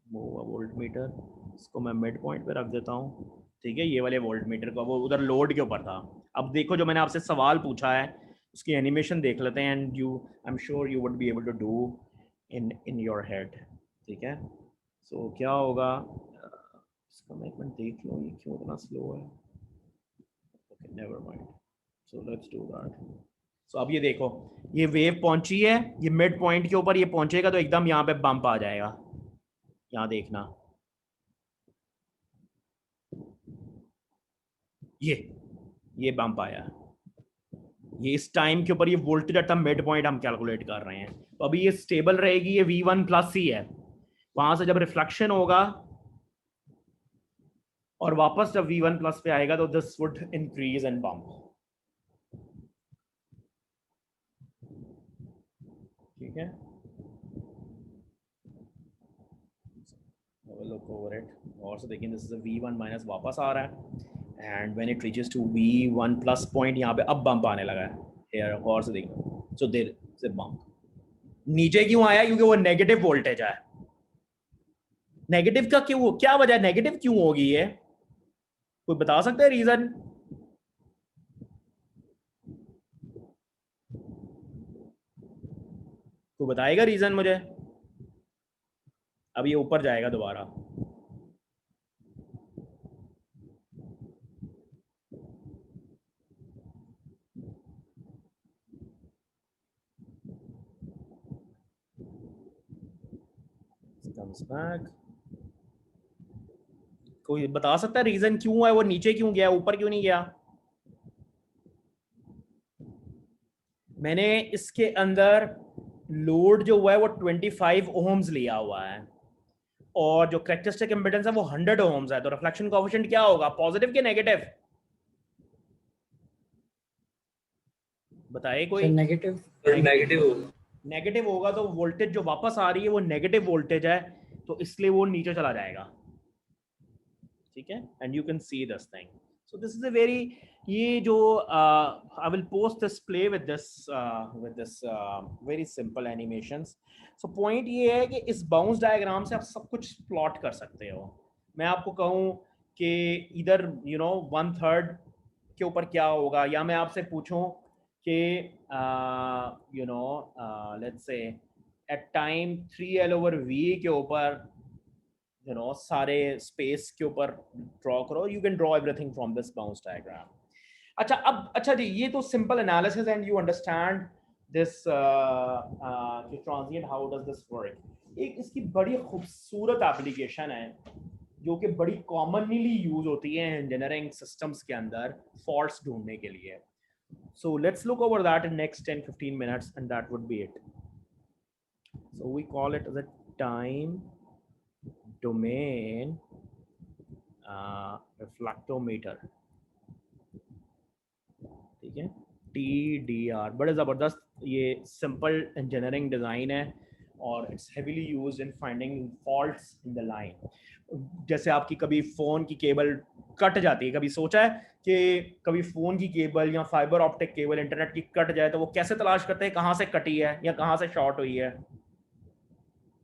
move a voltmeter, इसको मैं मिड पॉइंट पे रख देता हूँ, ठीक है, ये वाले वोल्टमीटर को, वो उधर लोड के ऊपर था। अब देखो जो मैंने आपसे सवाल पूछा है उसकी एनिमेशन देख लेते हैं, and you I am sure you would be able to do in your head, ठीक है। सो क्या होगा, इसका मैं एक मिनट देख लूँ ये क्यों इतना स्लो है, okay never mind, so let's do that. So अब ये देखो, ये वेव पहुंची है, ये मिड पॉइंट के ऊपर ये पहुंचेगा तो एकदम यहाँ पे बम्प आ जाएगा, यहाँ देखना, ये बम्प आया, ये इस टाइम के ऊपर ये voltage at the mid point हम कैलकुलेट कर रहे हैं, तो अभी ये स्टेबल रहेगी, ये V1 प्लस ही है, वहां से जब रिफ्लेक्शन होगा और वापस जब V1 प्लस पे आएगा तो this would increase and bump, ठीक है। लुक ओवर इट और से देखें, this is a V1 minus वापस आ रहा है, and when it reaches to V1 plus point, यहाँ पे अब बम्प आने लगा है हियर, और से देखो, so there is a bump. नीचे क्यों आया, क्योंकि वो नेगेटिव वोल्टेज है, नेगेटिव का क्यों, क्या वजह नेगेटिव क्यों होगी, ये कोई बता सकता है रीजन? कोई बताएगा रीजन मुझे? अब ये ऊपर जाएगा दोबारा, comes back. कोई बता सकता है रीजन क्यों है, वो नीचे क्यों गया, ऊपर क्यों नहीं गया? मैंने इसके अंदर लोड जो हुआ है वो 25 ओम्स लिया हुआ है, और जो कैरेक्टरिस्टिक इम्पीडेंस है वो 100 ओम्स है, तो रिफ्लेक्शन कोएफिशिएंट क्या होगा, पॉजिटिव के नेगेटिव? बताइए कोई। नेगेटिव नेगेटिव होगा, नेगेटिव होगा तो वोल्टेज जो वापस आ रही है वो नेगेटिव वोल्टेज है, तो इसलिए वो नीचे चला जाएगा, ठीक है। And you can see this thing, so this is a very, ये जो I will post this play with this very simple animations. So point ये है कि इस बाउंस डायग्राम से आप सब कुछ प्लॉट कर सकते हो। मैं आपको कहूँ कि इधर यू नो 1/3 के ऊपर क्या होगा, या मैं आपसे पूछूं कि you know let's say at time 3L/V के ऊपर यू नो सारे स्पेस के ऊपर ड्रॉ करो, you can draw everything from this bounce diagram. अच्छा अब, अच्छा जी, ये तो simple analysis and you understand this transient, how does this work. एक इसकी बड़ी खूबसूरत एप्लीकेशन है जो कि बड़ी कॉमनली यूज होती है इंजीनियरिंग सिस्टम्स के अंदर फॉल्ट्स ढूंढने के लिए। So let's look over that in next 10-15 minutes and that would be it. So we call it the time domain reflectometer, ठीक है, TDR। बड़े ज़बरदस्त ये सिंपल इंजीनियरिंग डिज़ाइन है और it's heavily used in finding faults in the line. जैसे आपकी कभी फ़ोन की केबल कट जाती है, कभी सोचा है कि कभी फ़ोन की केबल या फाइबर ऑप्टिक केबल इंटरनेट की कट जाए तो वो कैसे तलाश करते हैं कहाँ से कटी है या कहाँ से शॉर्ट हुई है?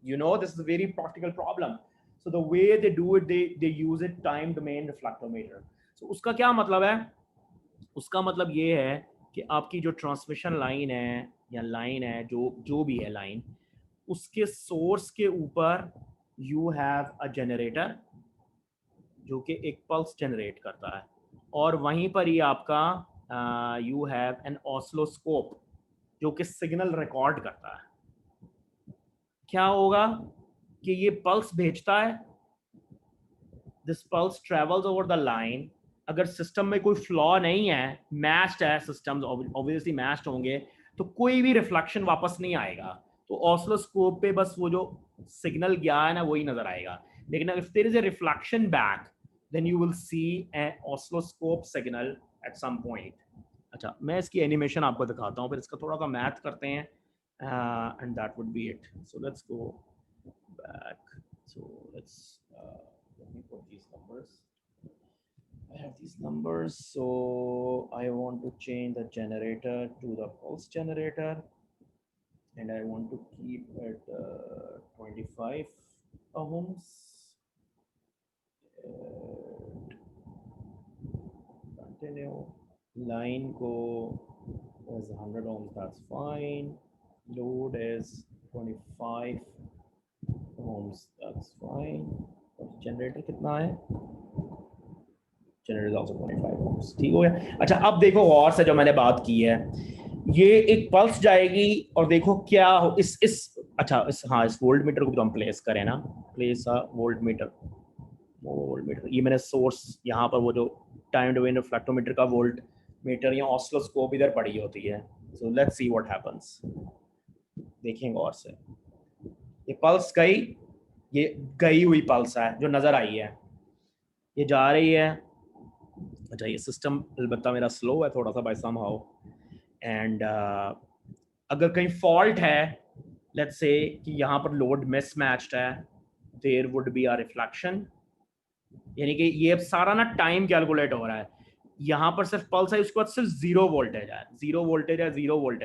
This is a very practical problem. So the way they do it, they use it time domain reflectometer. So उसका क्या मतलब है? उसका मतलब ये है कि आपकी जो ट्रांसमिशन लाइन है या लाइन है, जो भी है लाइन, उसके सोर्स के ऊपर यू हैव अ जनरेटर जो कि एक पल्स जनरेट करता है, और वहीं पर ही आपका यू हैव एन ऑसिलोस्कोप जो कि सिग्नल रिकॉर्ड करता है. क्या होगा कि ये पल्स भेजता है, this pulse travels over the line. अगर सिस्टम में कोई फ्लॉ नहीं है, मैच्ड है, सिस्टम्स ऑब्वियसली मैच्ड होंगे, तो कोई भी रिफ्लेक्शन वापस नहीं आएगा. तो ऑसिलोस्कोप पे बस वो जो सिग्नल गया है ना वही नजर आएगा. लेकिन if there is a reflection back, then you will see an oscilloscope signal at some point. अच्छा, मैं इसकी एनिमेशन आपको दिखाता हूँ, फिर इसका थोड़ा सा मैथ करते हैं. And that would be it. So let's go back. So let's let me put these numbers. I have these numbers. So I want to change the generator to the pulse generator, and I want to keep it 25 ohms. Continue. Line go is 100 ohms. That's fine. Load is 25 ohms. That's fine. Generator कितना है? Generator is also 25 ohms. ठीक हो गया. अच्छा, अब देखो और से जो मैंने बात की है, ये एक पल्स जाएगी और देखो क्या हो इस वोल्ट मीटर को तो हम प्लेस करें ना. प्लेस अ वोल्ट मीटर. ये मैंने सोर्स यहाँ पर वो जो टाइम डोमेन रिफ्लेक्टोमीटर का वोल्ट मीटर या ऑसिलोस्कोप इधर पड़ी होती है. So let's see what happens. देखेंगे और से. ये पल्स गई, ये गई हुई पल्स है जो नजर आई है, ये जा रही है. अच्छा, ये सिस्टम अलबत्ता मेरा स्लो है थोड़ा सा बाय समहाउ, एंड अगर कहीं फॉल्ट है, लेट्स से कि यहाँ पर लोड मिसमैच्ड है, there would be a reflection. यानी कि ये सारा ना टाइम कैलकुलेट हो रहा है. यहाँ पर सिर्फ पल्स है, उसके बाद सिर्फ जीरो वोल्टेज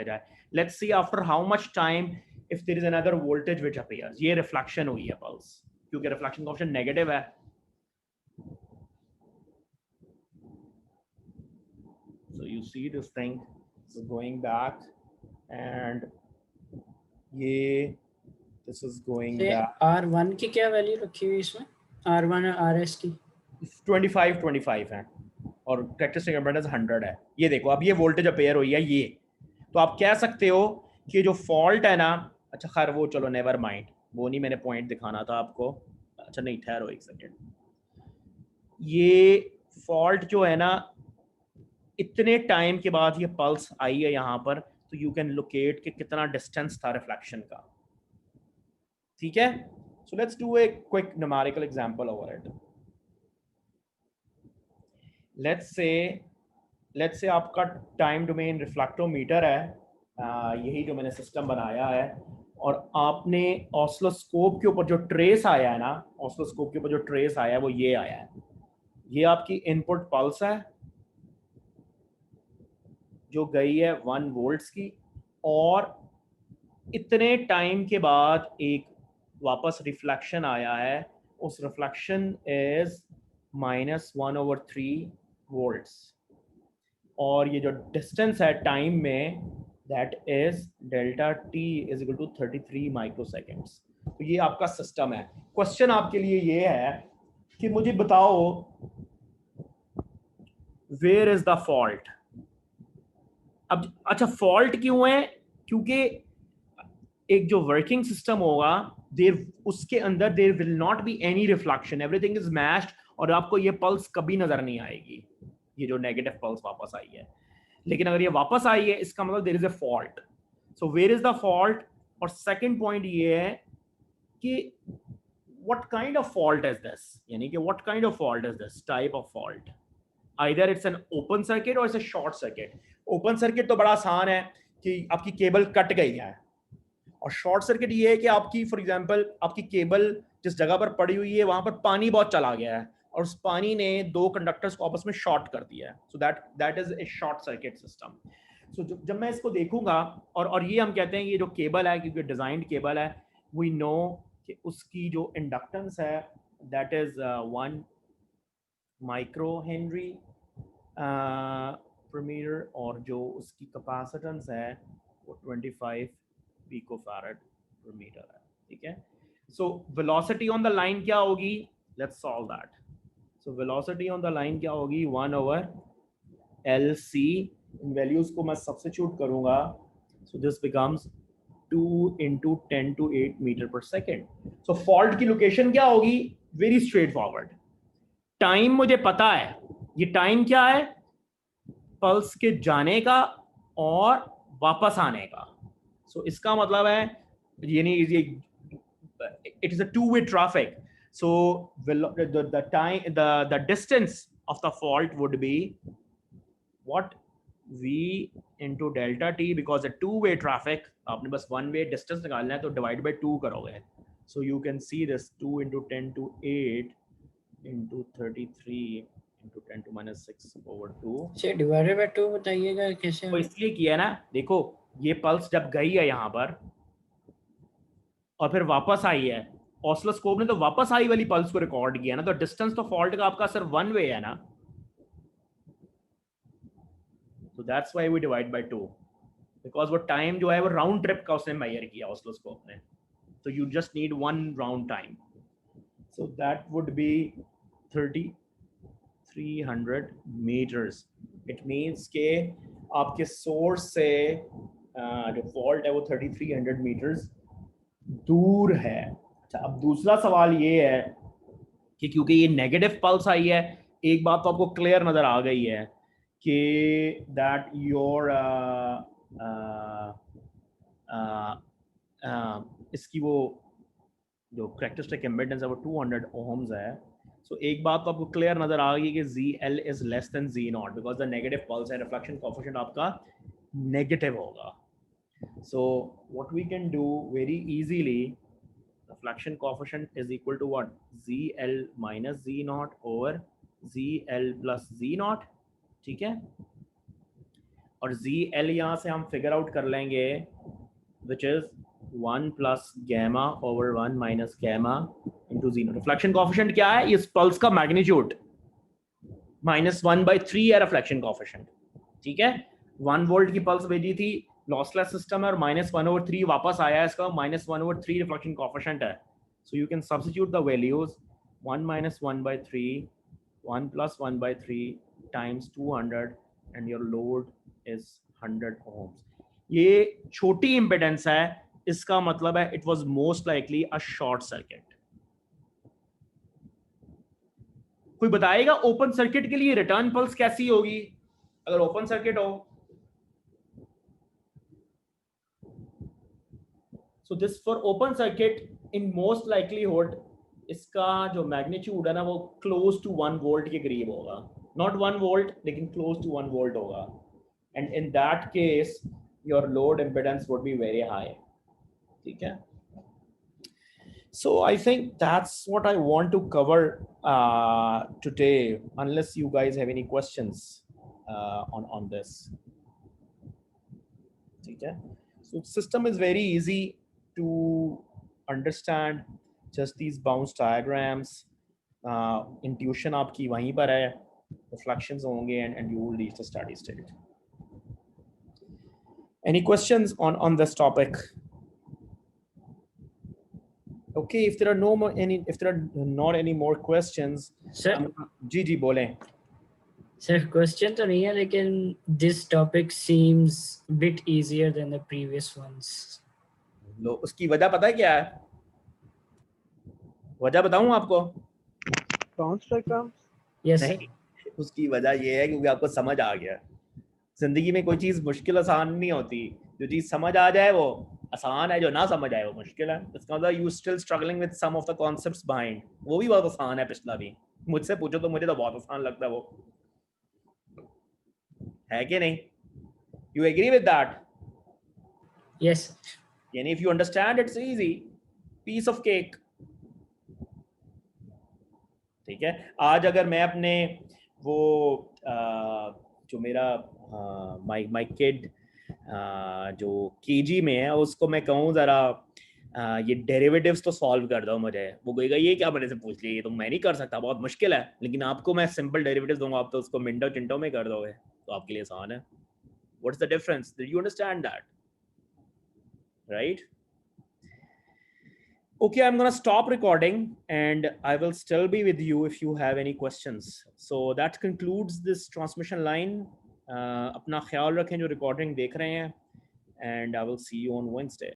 है. Let's see after how much time if there is another voltage which appears. ये रिफ्लेक्शन हुई है पल्स, क्योंकि रिफ्लेक्शन कोएफिशिएंट नेगेटिव है. So you see this thing. So going back, and ये this is going back. R1 की क्या वैल्यू रखी हुई इसमें? R1 और RS की 25 है और कैरेक्टरिस्टिक इम्पीडेंस 100 है. ये देखो, अब ये वोल्टेज अपेयर हुई है. ये तो आप कह सकते हो कि जो फॉल्ट है ना, अच्छा खैर वो चलो नेवर माइंड, वो नहीं मैंने पॉइंट दिखाना था आपको. अच्छा नहीं, ठहरो एक सेकेंड. ये फॉल्ट जो है ना, इतने टाइम के बाद ये पल्स आई है यहाँ पर, तो यू कैन लोकेट कि कितना डिस्टेंस था रिफ्लेक्शन का. ठीक है. सो let's do a quick numerical example over it. Let's say आपका टाइम डोमेन रिफ्लेक्टोमीटर है, यही जो मैंने सिस्टम बनाया है, और आपने ऑसिलोस्कोप के ऊपर जो ट्रेस आया है ना, ऑसिलोस्कोप के ऊपर जो ट्रेस आया है वो ये आया है. ये आपकी इनपुट पल्स है जो गई है 1 वोल्ट्स की, और इतने टाइम के बाद एक वापस रिफ्लेक्शन आया है. उस रिफ्लेक्शन इज -1/3 वोल्ट्स, और ये जो डिस्टेंस है टाइम में, that is delta T is equal to 33 microseconds. तो ये आपका सिस्टम है. क्वेश्चन आपके लिए ये है कि मुझे बताओ वेयर इज द फॉल्ट. अब अच्छा, फॉल्ट क्यों है? क्योंकि एक जो वर्किंग सिस्टम होगा, देर उसके अंदर there will not be any reflection, everything is matched, और आपको ये पल्स कभी नजर नहीं आएगी, ये जो नेगेटिव पल्स वापस आई है. लेकिन अगर ये वापस आई है, इसका मतलब there is a fault. So where is the fault? और सेकंड पॉइंट ये है कि what kind of fault is this, यानी कि what kind of fault is this type of fault. Either it's an open circuit और it's a short circuit. Open circuit तो बड़ा आसान है कि आपकी केबल कट गई है और शॉर्ट सर्किट ये है कि आपकी फॉर एग्जांपल आपकी केबल जिस जगह पर पड़ी हुई है वहां पर पानी बहुत चला गया है और उस पानी ने दो कंडक्टर्स को आपस में शॉर्ट कर दिया है, so that is a short circuit system. So जब मैं इसको देखूंगा और ये हम कहते हैं ये जो केबल है, क्योंकि डिजाइंड केबल है, वी नो कि उसकी जो इंडक्टेंस है दैट इज 1 माइक्रो हेनरी पर मीटर, और जो उसकी कैपेसिटेंस है वो 25 पिकोफैरड पर मीटर है, ठीक है। So velocity on the line क्या होगी, let's solve that. So velocity on the line क्या होगी, 1/LC, इन वैल्यूज को मैं सब्स्टिट्यूट करूंगा, सो दिस बिकम्स 2 × 10⁸ मीटर पर सेकेंड। सो फॉल्ट की लोकेशन क्या होगी, वेरी स्ट्रेट फॉरवर्ड। टाइम मुझे पता है, ये टाइम क्या है, पल्स के जाने का और वापस आने का। सो इसका मतलब है यानी it is a two-way traffic, so the time the distance of the fault would be what, v into delta t, because a two-way traffic आपने बस one way distance निकालना है तो divide by 2 करोगे, so you can see this 2 × 10⁸ into 33 into 10⁻⁶/2। से डिवाइडेड बाय 2 बताइएगा कैसे तो इसलिए किया ना, देखो ये पल्स जब गई है यहाँ पर और फिर वापस आई है, ऑसिलोस्कोप ने तो वापस आई वाली पल्स को रिकॉर्ड किया ना, तो डिस्टेंस तो फॉल्ट का आपका सिर्फ 1 वे है ना, so that's why we divide by 2, because वो टाइम जो है वो राउंड ट्रिप का उसने मेजर किया ऑसिलोस्कोप ने, so you just need one round time, so that would be 3300 meters। it means के आपके सोर्स से जो फॉल्ट है वो 3300 meters दूर है। अच्छा, अब दूसरा सवाल ये है कि क्योंकि ये नेगेटिव पल्स आई है, एक बात तो आपको क्लियर नजर आ गई है कि दैट योर इसकी वो जो कैरेक्टरिस्टिक इम्पीडेंस है वो 200 ओम्स है। सो एक बात तो आपको क्लियर नजर आ गई कि ZL is less than Z0 because the negative pulse है, रिफ्लेक्शन कोएफिशिएंट आपका नेगेटिव होगा। So what we can do very easily, reflection coefficient is equal to what, ZL minus Z0 over ZL plus Z0, ठीक है। और ZL यहाँ से हम फिगर आउट कर लेंगे which is 1 plus gamma over 1 minus gamma into Z0। Reflection coefficient क्या है, इस पल्स का मैग्नीट्यूड -1/3 है रिफ्लेक्शन कोएफिशिएंट, ठीक है। 1 वोल्ट की पल्स भेजी थी, लॉसलेस सिस्टम है और -1/3 वापस आया है, इसका -1/3 रिफ्लेक्शन कोएफिशिएंट है। So you can substitute the values, 1 - 1/3 1 + 1/3 times 200 and your load is 100 ohms। ये छोटी इंपेडेंस है, इसका मतलब है it was most likely a short circuit. कोई बताएगा ओपन सर्किट के लिए रिटर्न पल्स कैसी होगी अगर ओपन सर्किट हो? So this for open circuit in most likelihood इसका जो मैग्नीट्यूड है ना वो क्लोज टू 1 वोल्ट के करीब होगा, नॉट 1 वोल्ट लेकिन क्लोज टू 1 वोल्ट होगा, and in that case your load impedance would be very high, ठीक है। So I think that's what I want to cover today, unless you guys have any questions on this, ठीक है। So system is very easy to understand, just these bounce diagrams, intuition आपकी वहीं पर है, reflections होंगे and you will reach the steady state. Any questions on this topic? Okay, if there are not any more questions, sir ji बोलें। सर क्वेश्चन तो नहीं है लेकिन this topic seems bit easier than the previous ones. लो, उसकी वजह पता है क्या है? वजह बताऊं आपको? Bounce diagram? यस नहीं, उसकी वजह ये है क्योंकि आपको समझ आ गया। जिंदगी में कोई चीज मुश्किल आसान नहीं होती, जो चीज समझ आ जाए वो आसान है, जो ना समझ आए वो मुश्किल है। इसका मतलब you still struggling with some of the concepts behind, वो भी बहुत आसान है, पिछला भी मुझसे पूछो तो मुझे तो बहुत आसान लगता है वो, है कि नहीं? You agree with that? Yes यानी if you understand it's easy, piece of cake. ठीक है. आज अगर मैं अपने वो जो मेरा my kid जो केजी में है उसको मैं कहूँ जरा ये डेरिवेटिव्स तो सॉल्व कर दो मुझे, वो कहेगा ये क्या मेरे से पूछ लिया, ये तो मैं नहीं कर सकता, बहुत मुश्किल है. लेकिन आपको मैं सिंपल डेरिवेटिव्स दूंगा, आप तो उसको मिनटों चिंटों में कर दोगे, तो आपके लिए आसान है. What's the difference? Did you understand that? Right? Okay, I'm gonna stop recording and I will still be with you if you have any questions. So that concludes this transmission line. अपना ख्याल रखें जो recording देख रहे हैं, and I will see you on Wednesday.